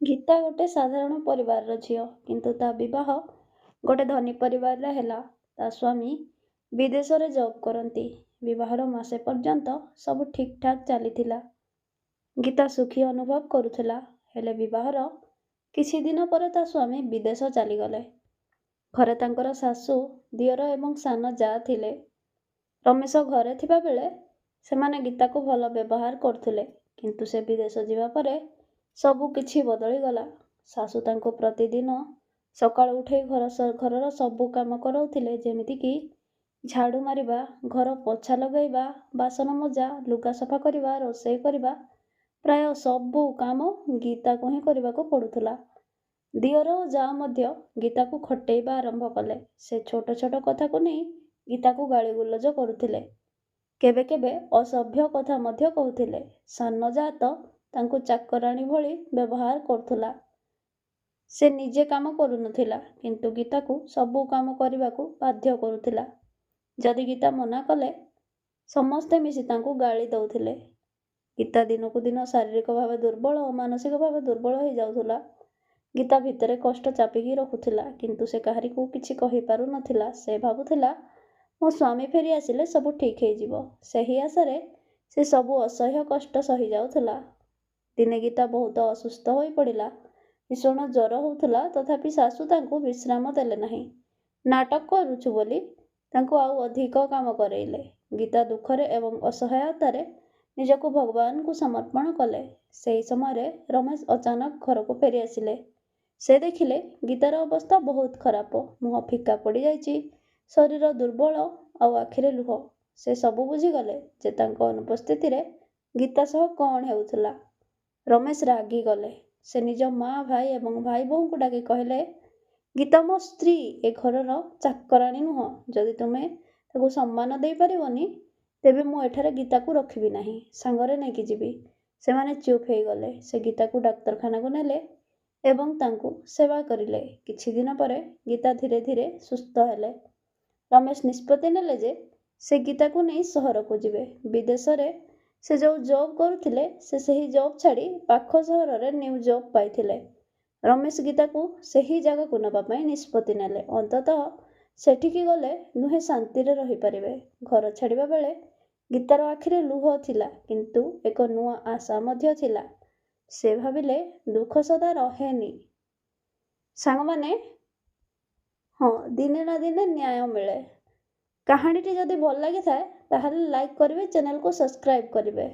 ଗୀତା ଗୋଟେ ସାଧାରଣ ପରିବାରର ଝିଅ, କିନ୍ତୁ ତା ବିବାହ ଗୋଟେ ଧନୀ ପରିବାରରେ ହେଲା। ତା ସ୍ୱାମୀ ବିଦେଶରେ ଜବ୍ କରନ୍ତି। ବିବାହର ମାସେ ପର୍ଯ୍ୟନ୍ତ ସବୁ ଠିକ୍ ଠାକ୍ ଚାଲିଥିଲା। ଗୀତା ସୁଖୀ ଅନୁଭବ କରୁଥିଲା। ହେଲେ ବିବାହର କିଛି ଦିନ ପରେ ତା ସ୍ୱାମୀ ବିଦେଶ ଚାଲିଗଲେ। ଘରେ ତାଙ୍କର ଶାଶୁ, ଦିଅର ଏବଂ ସାନ ଯା ଥିଲେ। ରମେଶ ଘରେ ଥିବାବେଳେ ସେମାନେ ଗୀତାକୁ ଭଲ ବ୍ୟବହାର କରୁଥିଲେ, କିନ୍ତୁ ସେ ବିଦେଶ ଯିବା ପରେ ସବୁ କିଛି ବଦଳିଗଲା। ଶାଶୁ ତାଙ୍କୁ ପ୍ରତିଦିନ ସକାଳୁ ଉଠେଇ ଘରର ସବୁ କାମ କରାଉଥିଲେ, ଯେମିତିକି ଝାଡ଼ୁ ମାରିବା, ଘର ପୋଛା ଲଗାଇବା, ବାସନ ମଜା, ଲୁଗା ସଫା କରିବା, ରୋଷେଇ କରିବା। ପ୍ରାୟ ସବୁ କାମ ଗୀତାକୁ ହିଁ କରିବାକୁ ପଡ଼ୁଥିଲା। ଦିଅର ଓ ଯା ମଧ୍ୟ ଗୀତାକୁ ଖଟେଇବା ଆରମ୍ଭ କଲେ। ସେ ଛୋଟ ଛୋଟ କଥାକୁ ନେଇ ଗୀତାକୁ ଗାଳିଗୁଲଜ କରୁଥିଲେ। କେବେ କେବେ ଅସଭ୍ୟ କଥା ମଧ୍ୟ କହୁଥିଲେ। ସାନ ଯା ତ ତାଙ୍କୁ ଚାକରାଣୀ ଭଳି ବ୍ୟବହାର କରୁଥିଲା। ସେ ନିଜେ କାମ କରୁନଥିଲା, କିନ୍ତୁ ଗୀତାକୁ ସବୁ କାମ କରିବାକୁ ବାଧ୍ୟ କରୁଥିଲା। ଯଦି ଗୀତା ମନା କଲେ, ସମସ୍ତେ ମିଶି ତାଙ୍କୁ ଗାଳି ଦେଉଥିଲେ। ଗୀତା ଦିନକୁ ଦିନ ଶାରୀରିକ ଭାବେ ଦୁର୍ବଳ ଓ ମାନସିକ ଭାବେ ଦୁର୍ବଳ ହୋଇଯାଉଥିଲା। ଗୀତା ଭିତରେ କଷ୍ଟ ଚାପିକି ରଖୁଥିଲା, କିନ୍ତୁ ସେ କାହାରିକୁ କିଛି କହିପାରୁନଥିଲା। ସେ ଭାବୁଥିଲା, ମୋ ସ୍ୱାମୀ ଫେରି ଆସିଲେ ସବୁ ଠିକ୍ ହେଇଯିବ। ସେହି ଆଶାରେ ସେ ସବୁ ଅସହ୍ୟ କଷ୍ଟ ସହିଯାଉଥିଲା। ଦିନେ ଗୀତା ବହୁତ ଅସୁସ୍ଥ ହୋଇପଡ଼ିଲା। ଭୀଷଣ ଜ୍ୱର ହେଉଥିଲା, ତଥାପି ଶାଶୁ ତାଙ୍କୁ ବିଶ୍ରାମ ଦେଲେ ନାହିଁ। ନାଟକ କରୁଛୁ ବୋଲି ତାଙ୍କୁ ଆଉ ଅଧିକ କାମ କରେଇଲେ। ଗୀତା ଦୁଃଖରେ ଏବଂ ଅସହାୟତାରେ ନିଜକୁ ଭଗବାନଙ୍କୁ ସମର୍ପଣ କଲେ। ସେହି ସମୟରେ ରମେଶ ଅଚାନକ ଘରକୁ ଫେରି ଆସିଲେ। ସେ ଦେଖିଲେ ଗୀତାର ଅବସ୍ଥା ବହୁତ ଖରାପ। ମୁହଁ ଫିକା ପଡ଼ିଯାଇଛି, ଶରୀର ଦୁର୍ବଳ ଆଉ ଆଖିରେ ଲୁହ। ସେ ସବୁ ବୁଝିଗଲେ ଯେ ତାଙ୍କ ଅନୁପସ୍ଥିତିରେ ଗୀତା ସହ କ'ଣ ହେଉଥିଲା। ରମେଶ ରାଗିଗଲେ। ସେ ନିଜ ମା, ଭାଇ ଏବଂ ଭାଇ ବୋହୂଙ୍କୁ ଡାକି କହିଲେ, ଗୀତା ମୋ ସ୍ତ୍ରୀ, ଏ ଘରର ଚାକରାଣୀ ନୁହଁ। ଯଦି ତୁମେ ତାକୁ ସମ୍ମାନ ଦେଇପାରିବନି, ତେବେ ମୁଁ ଏଠାରେ ଗୀତାକୁ ରଖିବି ନାହିଁ, ସାଙ୍ଗରେ ନେଇକି ଯିବି। ସେମାନେ ଚୁପ୍ ହେଇଗଲେ। ସେ ଗୀତାକୁ ଡାକ୍ତରଖାନାକୁ ନେଲେ ଏବଂ ତାଙ୍କୁ ସେବା କରିଲେ। କିଛି ଦିନ ପରେ ଗୀତା ଧୀରେ ଧୀରେ ସୁସ୍ଥ ହେଲେ। ରମେଶ ନିଷ୍ପତ୍ତି ନେଲେ ଯେ ସେ ଗୀତାକୁ ନେଇ ସହରକୁ ଯିବେ। ବିଦେଶରେ ସେ ଯେଉଁ ଜବ୍ କରୁଥିଲେ, ସେ ସେହି ଜବ୍ ଛାଡ଼ି ପାଖ ସହରରେ ନ୍ୟୁ ଜବ୍ ପାଇଥିଲେ। ରମେଶ ଗୀତାକୁ ସେହି ଜାଗାକୁ ନେବା ପାଇଁ ନିଷ୍ପତ୍ତି ନେଲେ। ଅନ୍ତତଃ ସେଠିକି ଗଲେ ଦୁହେଁ ଶାନ୍ତିରେ ରହିପାରିବେ। ଘର ଛାଡ଼ିବା ବେଳେ ଗୀତାର ଆଖିରେ ଲୁହ ଥିଲା, କିନ୍ତୁ ଏକ ନୂଆ ଆଶା ମଧ୍ୟ ଥିଲା। ସେ ଭାବିଲେ, ଦୁଃଖ ସଦା ରହେନି ସାଙ୍ଗମାନେ, ହଁ, ଦିନେ ନା ଦିନେ ନ୍ୟାୟ ମିଳେ। କାହାଣୀଟି ଯଦି ଭଲ ଲାଗିଥାଏ, ତାହେଲେ ଲାଇକ୍ କରିବେ, ଚ୍ୟାନେଲକୁ ସବସ୍କ୍ରାଇବ୍ କରିବେ।